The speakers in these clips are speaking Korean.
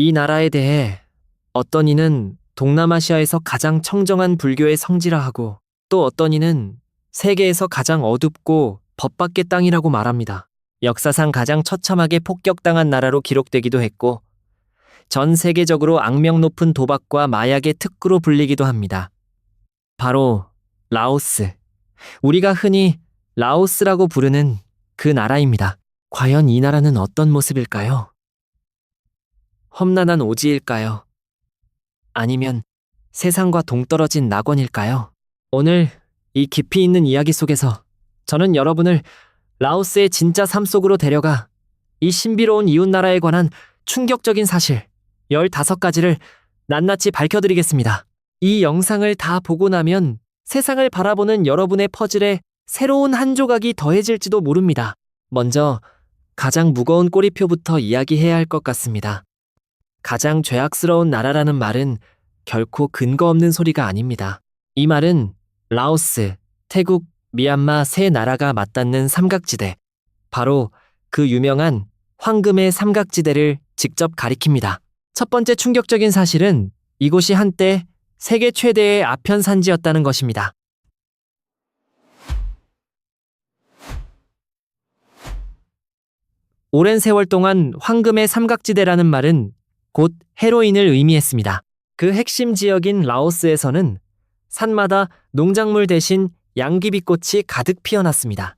이 나라에 대해 어떤 이는 동남아시아에서 가장 청정한 불교의 성지라 하고 또 어떤 이는 세계에서 가장 어둡고 법밖의 땅이라고 말합니다. 역사상 가장 처참하게 폭격당한 나라로 기록되기도 했고 전 세계적으로 악명 높은 도박과 마약의 특구로 불리기도 합니다. 바로 라오스. 우리가 흔히 라오스라고 부르는 그 나라입니다. 과연 이 나라는 어떤 모습일까요? 험난한 오지일까요? 아니면 세상과 동떨어진 낙원일까요? 오늘 이 깊이 있는 이야기 속에서 저는 여러분을 라오스의 진짜 삶 속으로 데려가 이 신비로운 이웃나라에 관한 충격적인 사실 15가지를 낱낱이 밝혀드리겠습니다. 이 영상을 다 보고 나면 세상을 바라보는 여러분의 퍼즐에 새로운 한 조각이 더해질지도 모릅니다. 먼저 가장 무거운 꼬리표부터 이야기해야 할 것 같습니다. 가장 죄악스러운 나라라는 말은 결코 근거 없는 소리가 아닙니다. 이 말은 라오스, 태국, 미얀마 세 나라가 맞닿는 삼각지대, 바로 그 유명한 황금의 삼각지대를 직접 가리킵니다. 첫 번째 충격적인 사실은 이곳이 한때 세계 최대의 아편 산지였다는 것입니다. 오랜 세월 동안 황금의 삼각지대라는 말은 곧 헤로인을 의미했습니다. 그 핵심 지역인 라오스에서는 산마다 농작물 대신 양귀비꽃이 가득 피어났습니다.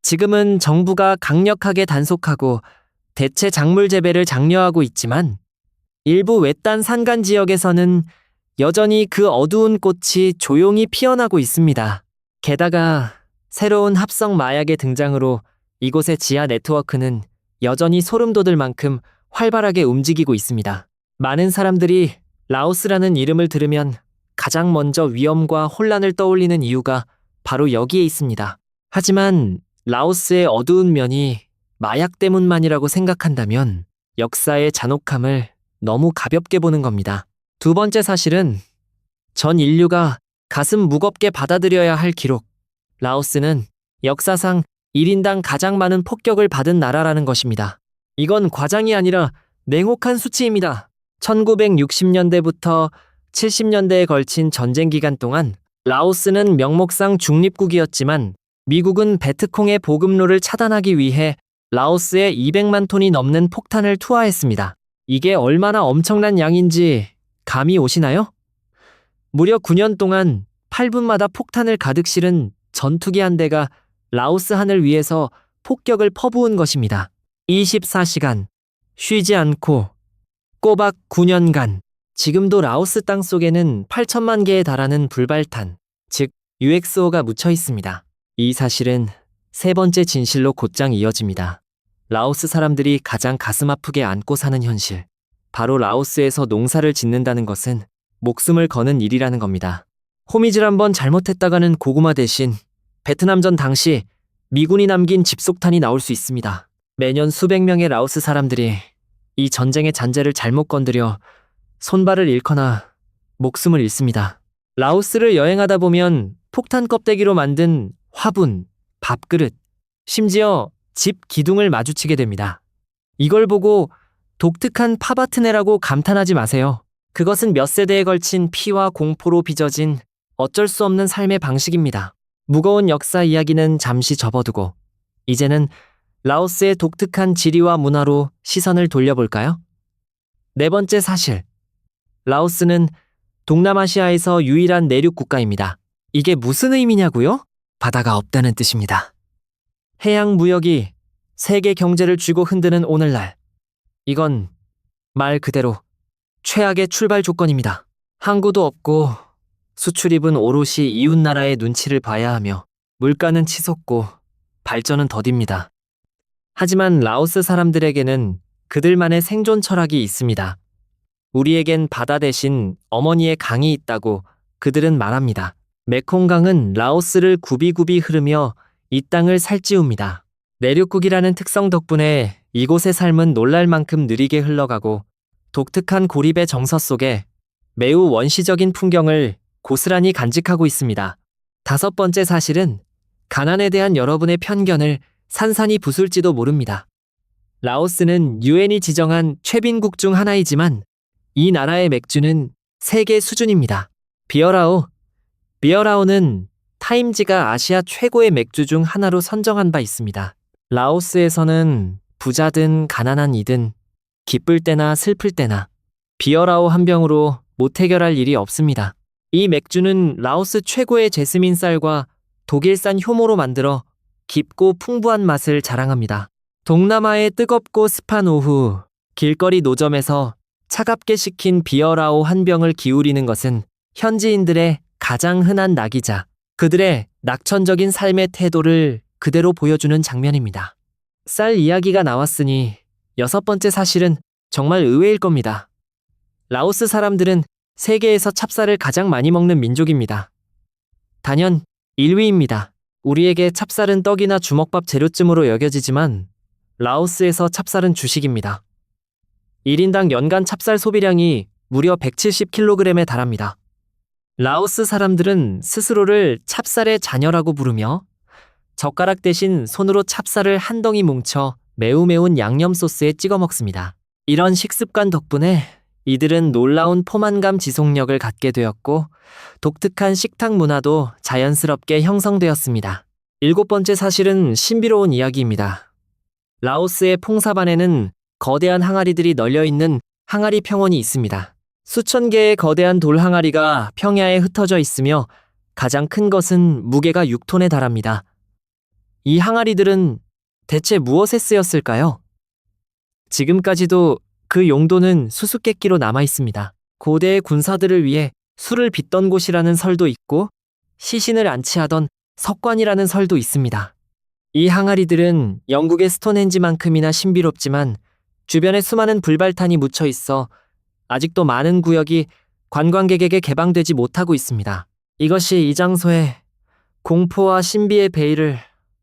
지금은 정부가 강력하게 단속하고 대체 작물 재배를 장려하고 있지만 일부 외딴 산간 지역에서는 여전히 그 어두운 꽃이 조용히 피어나고 있습니다. 게다가 새로운 합성 마약의 등장으로 이곳의 지하 네트워크는 여전히 소름 돋을 만큼 활발하게 움직이고 있습니다. 많은 사람들이 라오스라는 이름을 들으면 가장 먼저 위험과 혼란을 떠올리는 이유가 바로 여기에 있습니다. 하지만 라오스의 어두운 면이 마약 때문만이라고 생각한다면 역사의 잔혹함을 너무 가볍게 보는 겁니다. 두 번째 사실은 전 인류가 가슴 무겁게 받아들여야 할 기록. 라오스는 역사상 1인당 가장 많은 폭격을 받은 나라라는 것입니다. 이건 과장이 아니라 냉혹한 수치입니다. 1960년대부터 70년대에 걸친 전쟁 기간 동안 라오스는 명목상 중립국이었지만 미국은 베트콩의 보급로를 차단하기 위해 라오스에 200만 톤이 넘는 폭탄을 투하했습니다. 이게 얼마나 엄청난 양인지 감이 오시나요? 무려 9년 동안 8분마다 폭탄을 가득 실은 전투기 한 대가 라오스 하늘 위에서 폭격을 퍼부은 것입니다. 24시간, 쉬지 않고 꼬박 9년간. 지금도 라오스 땅 속에는 8천만 개에 달하는 불발탄, 즉 UXO가 묻혀 있습니다. 이 사실은 세 번째 진실로 곧장 이어집니다. 라오스 사람들이 가장 가슴 아프게 안고 사는 현실. 바로 라오스에서 농사를 짓는다는 것은 목숨을 거는 일이라는 겁니다. 호미질 한번 잘못했다가는 고구마 대신 베트남전 당시 미군이 남긴 집속탄이 나올 수 있습니다. 매년 수백 명의 라오스 사람들이 이 전쟁의 잔재를 잘못 건드려 손발을 잃거나 목숨을 잃습니다. 라오스를 여행하다 보면 폭탄 껍데기로 만든 화분, 밥그릇, 심지어 집 기둥을 마주치게 됩니다. 이걸 보고 독특한 파바트네라고 감탄하지 마세요. 그것은 몇 세대에 걸친 피와 공포로 빚어진 어쩔 수 없는 삶의 방식입니다. 무거운 역사 이야기는 잠시 접어두고 이제는 라오스의 독특한 지리와 문화로 시선을 돌려볼까요? 네 번째 사실. 라오스는 동남아시아에서 유일한 내륙 국가입니다. 이게 무슨 의미냐고요? 바다가 없다는 뜻입니다. 해양 무역이 세계 경제를 쥐고 흔드는 오늘날. 이건 말 그대로 최악의 출발 조건입니다. 항구도 없고 수출입은 오롯이 이웃나라의 눈치를 봐야 하며 물가는 치솟고 발전은 더딥니다. 하지만 라오스 사람들에게는 그들만의 생존 철학이 있습니다. 우리에겐 바다 대신 어머니의 강이 있다고 그들은 말합니다. 메콩강은 라오스를 굽이굽이 흐르며 이 땅을 살찌웁니다. 내륙국이라는 특성 덕분에 이곳의 삶은 놀랄 만큼 느리게 흘러가고 독특한 고립의 정서 속에 매우 원시적인 풍경을 고스란히 간직하고 있습니다. 다섯 번째 사실은 가난에 대한 여러분의 편견을 산산이 부술지도 모릅니다. 라오스는 유엔이 지정한 최빈국 중 하나이지만 이 나라의 맥주는 세계 수준입니다. 비어라오. 비어라오는 타임지가 아시아 최고의 맥주 중 하나로 선정한 바 있습니다. 라오스에서는 부자든 가난한 이든 기쁠 때나 슬플 때나 비어라오 한 병으로 못 해결할 일이 없습니다. 이 맥주는 라오스 최고의 제스민 쌀과 독일산 효모로 만들어 깊고 풍부한 맛을 자랑합니다. 동남아의 뜨겁고 습한 오후, 길거리 노점에서 차갑게 식힌 비어라오 한 병을 기울이는 것은 현지인들의 가장 흔한 낙이자 그들의 낙천적인 삶의 태도를 그대로 보여주는 장면입니다. 쌀 이야기가 나왔으니 6번째 사실은 정말 의외일 겁니다. 라오스 사람들은 세계에서 찹쌀을 가장 많이 먹는 민족입니다. 단연 1위입니다. 우리에게 찹쌀은 떡이나 주먹밥 재료쯤으로 여겨지지만 라오스에서 찹쌀은 주식입니다. 1인당 연간 찹쌀 소비량이 무려 170kg에 달합니다. 라오스 사람들은 스스로를 찹쌀의 자녀라고 부르며 젓가락 대신 손으로 찹쌀을 한 덩이 뭉쳐 매우 매운 양념 소스에 찍어 먹습니다. 이런 식습관 덕분에 이들은 놀라운 포만감 지속력을 갖게 되었고 독특한 식탁 문화도 자연스럽게 형성되었습니다. 7번째 사실은 신비로운 이야기입니다. 라오스의 퐁사반에는 거대한 항아리들이 널려있는 항아리 평원이 있습니다. 수천 개의 거대한 돌 항아리가 평야에 흩어져 있으며 가장 큰 것은 무게가 6톤에 달합니다. 이 항아리들은 대체 무엇에 쓰였을까요? 지금까지도 그 용도는 수수께끼로 남아 있습니다. 고대의 군사들을 위해 술을 빚던 곳이라는 설도 있고 시신을 안치하던 석관이라는 설도 있습니다. 이 항아리들은 영국의 스톤헨지만큼이나 신비롭지만 주변에 수많은 불발탄이 묻혀 있어 아직도 많은 구역이 관광객에게 개방되지 못하고 있습니다. 이것이 이 장소에 공포와 신비의 베일을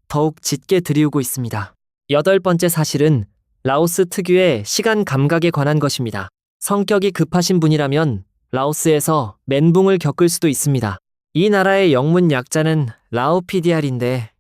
더욱 짙게 드리우고 있습니다. 8번째 사실은 라오스 특유의 시간 감각에 관한 것입니다. 성격이 급하신 분이라면 라오스에서 멘붕을 겪을 수도 있습니다. 이 나라의 영문 약자는 라오피디알인데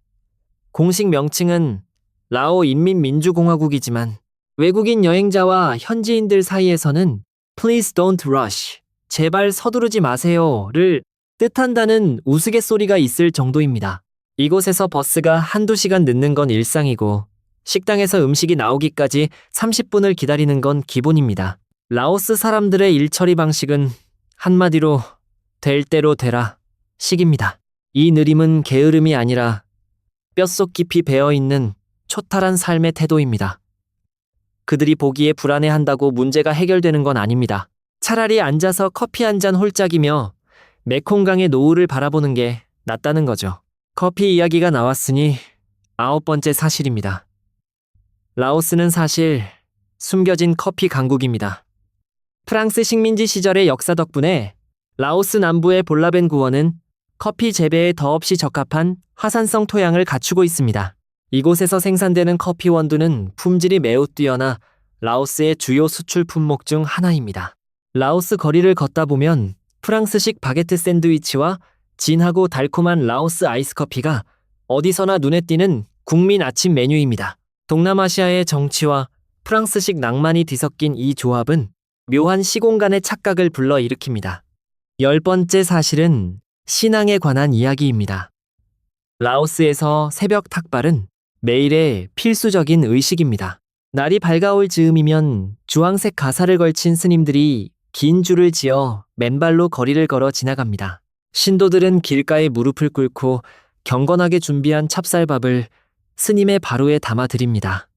공식 명칭은 라오 인민민주공화국이지만 외국인 여행자와 현지인들 사이에서는 Please don't rush, 제발 서두르지 마세요를 뜻한다는 우스갯소리가 있을 정도입니다. 이곳에서 버스가 한두 시간 늦는 건 일상이고 식당에서 음식이 나오기까지 30분을 기다리는 건 기본입니다. 라오스 사람들의 일처리 방식은 한마디로 될 대로 되라 식입니다. 이 느림은 게으름이 아니라 뼛속 깊이 배어있는 초탈한 삶의 태도입니다. 그들이 보기에 불안해한다고 문제가 해결되는 건 아닙니다. 차라리 앉아서 커피 한 잔 홀짝이며 메콩강의 노을을 바라보는 게 낫다는 거죠. 커피 이야기가 나왔으니 9번째 사실입니다. 라오스는 사실 숨겨진 커피 강국입니다. 프랑스 식민지 시절의 역사 덕분에 라오스 남부의 볼라벤 구원은 커피 재배에 더없이 적합한 화산성 토양을 갖추고 있습니다. 이곳에서 생산되는 커피 원두는 품질이 매우 뛰어나 라오스의 주요 수출 품목 중 하나입니다. 라오스 거리를 걷다 보면 프랑스식 바게트 샌드위치와 진하고 달콤한 라오스 아이스커피가 어디서나 눈에 띄는 국민 아침 메뉴입니다. 동남아시아의 정치와 프랑스식 낭만이 뒤섞인 이 조합은 묘한 시공간의 착각을 불러일으킵니다. 10번째 사실은 신앙에 관한 이야기입니다. 라오스에서 새벽 탁발은 매일의 필수적인 의식입니다. 날이 밝아올 즈음이면 주황색 가사를 걸친 스님들이 긴 줄을 지어 맨발로 거리를 걸어 지나갑니다. 신도들은 길가에 무릎을 꿇고 경건하게 준비한 찹쌀밥을 스님의 바로에 담아드립니다.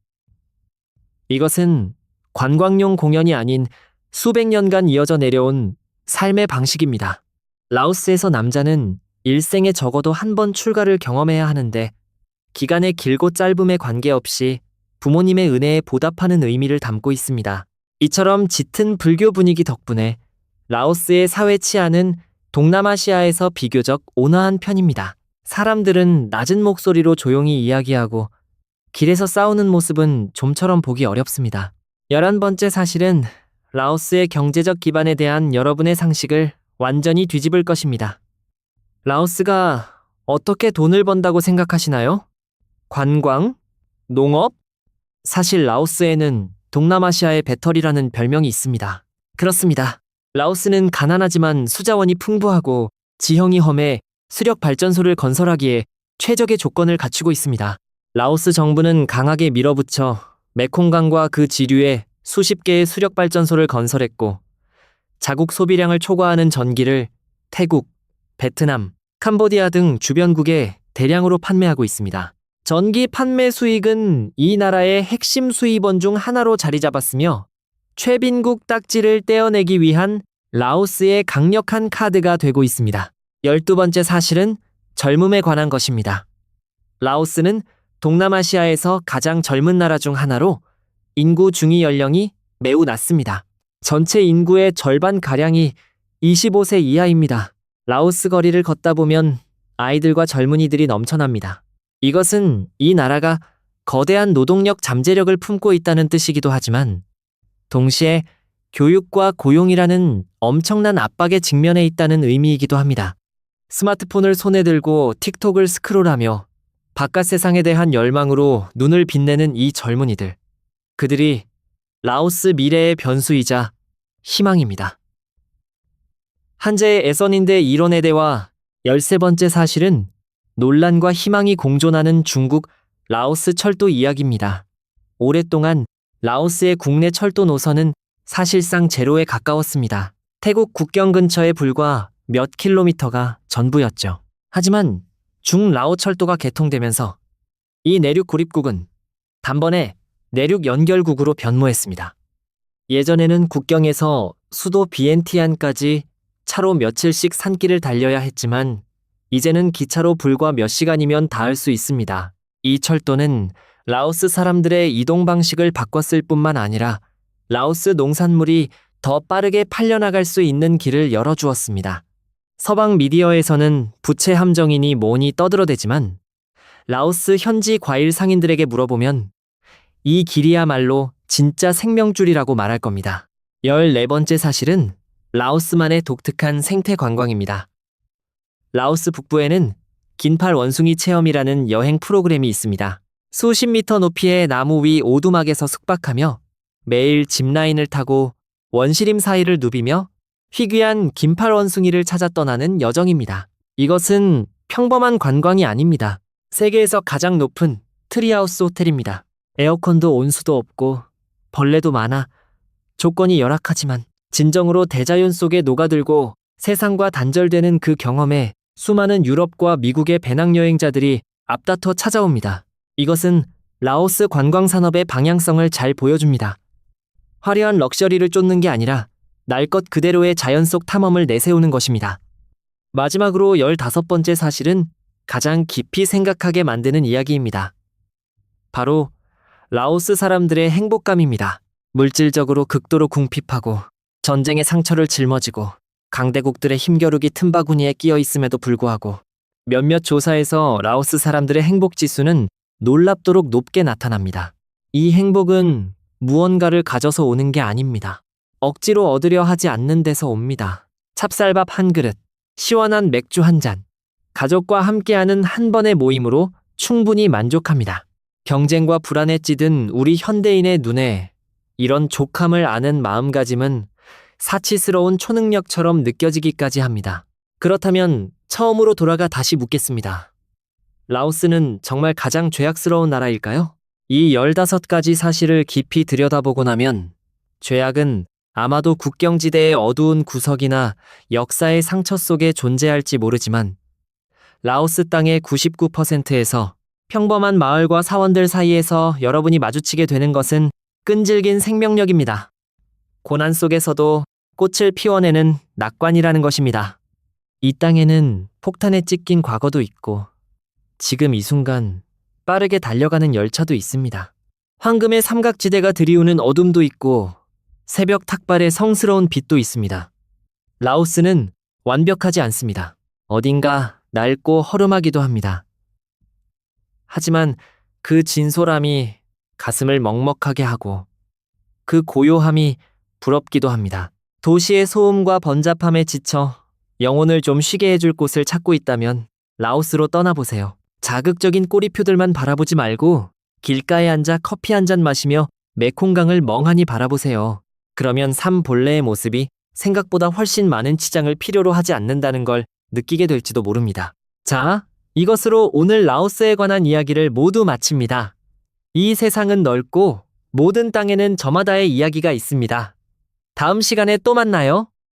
이것은 관광용 공연이 아닌 수백 년간 이어져 내려온 삶의 방식입니다. 라오스에서 남자는 일생에 적어도 한 번 출가를 경험해야 하는데 기간의 길고 짧음에 관계없이 부모님의 은혜에 보답하는 의미를 담고 있습니다. 이처럼 짙은 불교 분위기 덕분에 라오스의 사회 치안은 동남아시아에서 비교적 온화한 편입니다. 사람들은 낮은 목소리로 조용히 이야기하고 길에서 싸우는 모습은 좀처럼 보기 어렵습니다. 11번째 사실은 라오스의 경제적 기반에 대한 여러분의 상식을 완전히 뒤집을 것입니다. 라오스가 어떻게 돈을 번다고 생각하시나요? 관광? 농업? 사실 라오스에는 동남아시아의 배터리라는 별명이 있습니다. 그렇습니다. 라오스는 가난하지만 수자원이 풍부하고 지형이 험해 수력 발전소를 건설하기에 최적의 조건을 갖추고 있습니다. 라오스 정부는 강하게 밀어붙여 메콩강과 그 지류에 수십 개의 수력 발전소를 건설했고 자국 소비량을 초과하는 전기를 태국, 베트남, 캄보디아 등 주변국에 대량으로 판매하고 있습니다. 전기 판매 수익은 이 나라의 핵심 수입원 중 하나로 자리 잡았으며 최빈국 딱지를 떼어내기 위한 라오스의 강력한 카드가 되고 있습니다. 12번째 사실은 젊음에 관한 것입니다. 라오스는 동남아시아에서 가장 젊은 나라 중 하나로 인구 중위 연령이 매우 낮습니다. 전체 인구의 절반가량이 25세 이하입니다. 라오스 거리를 걷다 보면 아이들과 젊은이들이 넘쳐납니다. 이것은 이 나라가 거대한 노동력 잠재력을 품고 있다는 뜻이기도 하지만 동시에 교육과 고용이라는 엄청난 압박에 직면해 있다는 의미이기도 합니다. 스마트폰을 손에 들고 틱톡을 스크롤하며 바깥 세상에 대한 열망으로 눈을 빛내는 이 젊은이들. 그들이 라오스 미래의 변수이자 희망입니다. 한재의 애선인대 이론에대와 13번째 사실은 논란과 희망이 공존하는 중국 라오스 철도 이야기입니다. 오랫동안 라오스의 국내 철도 노선은 사실상 제로에 가까웠습니다. 태국 국경 근처에 불과 몇 킬로미터가 전부였죠. 하지만 중라오 철도가 개통되면서 이 내륙 고립국은 단번에 내륙 연결국으로 변모했습니다. 예전에는 국경에서 수도 비엔티안까지 차로 며칠씩 산길을 달려야 했지만 이제는 기차로 불과 몇 시간이면 닿을 수 있습니다. 이 철도는 라오스 사람들의 이동 방식을 바꿨을 뿐만 아니라 라오스 농산물이 더 빠르게 팔려나갈 수 있는 길을 열어주었습니다. 서방 미디어에서는 부채 함정이니 뭐니 떠들어대지만 라오스 현지 과일 상인들에게 물어보면 이 길이야말로 진짜 생명줄이라고 말할 겁니다. 14번째 사실은 라오스만의 독특한 생태 관광입니다. 라오스 북부에는 긴팔 원숭이 체험이라는 여행 프로그램이 있습니다. 수십 미터 높이의 나무 위 오두막에서 숙박하며 매일 짚라인을 타고 원시림 사이를 누비며 희귀한 긴팔 원숭이를 찾아 떠나는 여정입니다. 이것은 평범한 관광이 아닙니다. 세계에서 가장 높은 트리하우스 호텔입니다. 에어컨도 온수도 없고 벌레도 많아 조건이 열악하지만 진정으로 대자연 속에 녹아들고 세상과 단절되는 그 경험에 수많은 유럽과 미국의 배낭여행자들이 앞다퉈 찾아옵니다. 이것은 라오스 관광산업의 방향성을 잘 보여줍니다. 화려한 럭셔리를 쫓는 게 아니라 날 것 그대로의 자연 속 탐험을 내세우는 것입니다. 마지막으로 15번째 사실은 가장 깊이 생각하게 만드는 이야기입니다. 바로 라오스 사람들의 행복감입니다. 물질적으로 극도로 궁핍하고 전쟁의 상처를 짊어지고 강대국들의 힘겨루기 틈바구니에 끼어 있음에도 불구하고 몇몇 조사에서 라오스 사람들의 행복 지수는 놀랍도록 높게 나타납니다. 이 행복은 무언가를 가져서 오는 게 아닙니다. 억지로 얻으려 하지 않는 데서 옵니다. 찹쌀밥 한 그릇, 시원한 맥주 한 잔, 가족과 함께하는 한 번의 모임으로 충분히 만족합니다. 경쟁과 불안에 찌든 우리 현대인의 눈에 이런 족함을 아는 마음가짐은 사치스러운 초능력처럼 느껴지기까지 합니다. 그렇다면 처음으로 돌아가 다시 묻겠습니다. 라오스는 정말 가장 죄악스러운 나라일까요? 이 15가지 사실을 깊이 들여다보고 나면 죄악은 아마도 국경지대의 어두운 구석이나 역사의 상처 속에 존재할지 모르지만 라오스 땅의 99%에서 평범한 마을과 사원들 사이에서 여러분이 마주치게 되는 것은 끈질긴 생명력입니다. 고난 속에서도 꽃을 피워내는 낙관이라는 것입니다. 이 땅에는 폭탄에 찢긴 과거도 있고 지금 이 순간 빠르게 달려가는 열차도 있습니다. 황금의 삼각지대가 드리우는 어둠도 있고 새벽 탁발의 성스러운 빛도 있습니다. 라오스는 완벽하지 않습니다. 어딘가 낡고 허름하기도 합니다. 하지만 그 진솔함이 가슴을 먹먹하게 하고 그 고요함이 부럽기도 합니다. 도시의 소음과 번잡함에 지쳐 영혼을 좀 쉬게 해줄 곳을 찾고 있다면 라오스로 떠나보세요. 자극적인 꼬리표들만 바라보지 말고 길가에 앉아 커피 한 잔 마시며 메콩강을 멍하니 바라보세요. 그러면 삶 본래의 모습이 생각보다 훨씬 많은 치장을 필요로 하지 않는다는 걸 느끼게 될지도 모릅니다. 자, 이것으로 오늘 라오스에 관한 이야기를 모두 마칩니다. 이 세상은 넓고 모든 땅에는 저마다의 이야기가 있습니다. 다음 시간에 또 만나요.